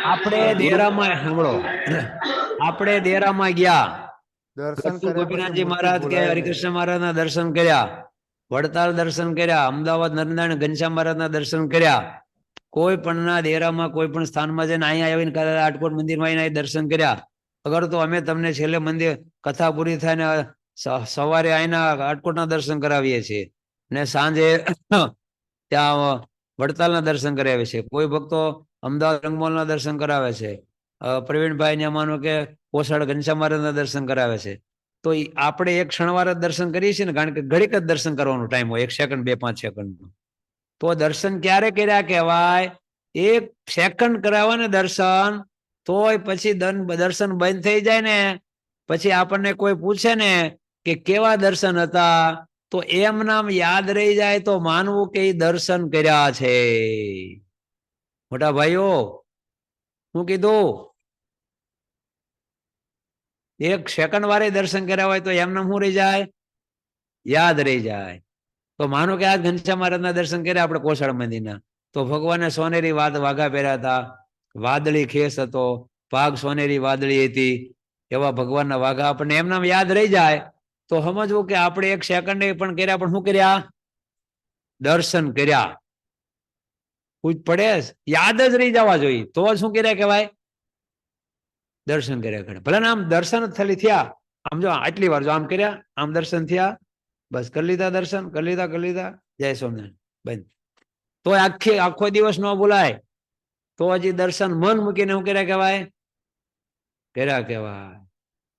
આપણે દેરામાં સાંભળો, આપણે દેરામાં ગયા, દર્શન ગઢપુર કર્યા પછી ગોપીનાથજી મૂર્તિ મહારાજ કે બોલાય નહીં. હરિકૃષ્ણ મહારાજ ના દર્શન કર્યા, વડતાલ દર્શન કર્યા, અમદાવાદ નરનારાયણ ઘનશ્યામ મહારાજ ના દર્શન કર્યા, કોઈ પણ ના દેરામાં કોઈ પણ સ્થાનમાં જઈને અહીંયા આવીને આટકોટ મંદિરમાં આવીને દર્શન કર્યા. અગર તો અમે તમને છેલ્લે મંદિર કથા પૂરી થાય ને સવારે આવીને આટકોટના દર્શન કરાવીએ છીએ ને સાંજે ત્યાં વડતાલના દર્શન કરાવે છે. કોઈ ભક્તો અમદાવાદ રંગમોલના દર્શન કરાવે છે. પ્રવીણભાઈ ને માનો કે કોસાડ ઘનશ્યામ મહારાજના દર્શન કરાવે છે. તો આપણે એક ક્ષણવાર જ દર્શન કરીએ છીએ ને, કારણ કે ઘડીક જ દર્શન કરવાનો ટાઈમ હોય, 1 સેકન્ડ 2-5 સેકન્ડ. તો દર્શન ક્યારે કર્યા કહેવાય? 1 સેકન્ડ કરાવે ને દર્શન, તોય પછી દર્શન બંધ થઈ જાય ને પછી આપણને કોઈ પૂછે ને કે કેવા દર્શન હતા, તો એમ નામ યાદ રહી જાય તો માનવું કે એ દર્શન કર્યા છે. મોટા ભાઈઓ શું કીધું? 1 સેકન્ડ વારે દર્શન કર્યા હોય તો એમને શું રહી જાય? યાદ રહી જાય. તો માનો કે આ ઘનશ્યામ મહારાજના દર્શન કર્યા આપણે કોસાડ મંદિરના, તો ભગવાને સોનેરી વાઘા પહેર્યા હતા, વાદળી ખેસ હતો, પાગ સોનેરી વાદળી હતી, એવા ભગવાનના વાઘા આપણને એમ નામ યાદ રહી જાય તો સમજવું કે આપણે 1 સેકન્ડ પણ કર્યા, પણ શું કર્યા? દર્શન કર્યા. પૂછ પડે, યાદ જ રહી જવા જોઈએ તો શું કર્યા કહેવાય? દર્શન કર્યા કરે. ભલે આમ દર્શન ખાલી થયા, આમ જો આટલી વાર જો આમ કર્યા, આમ દર્શન થયા, બસ કરી લીધા દર્શન, કરી લીધા, જય સ્વામિનારાયણ, બંધ. તો આખો દિવસ ન બોલાય, તો હજી દર્શન મન મૂકીને શું કર્યા કહેવાય? કર્યા કહેવાય.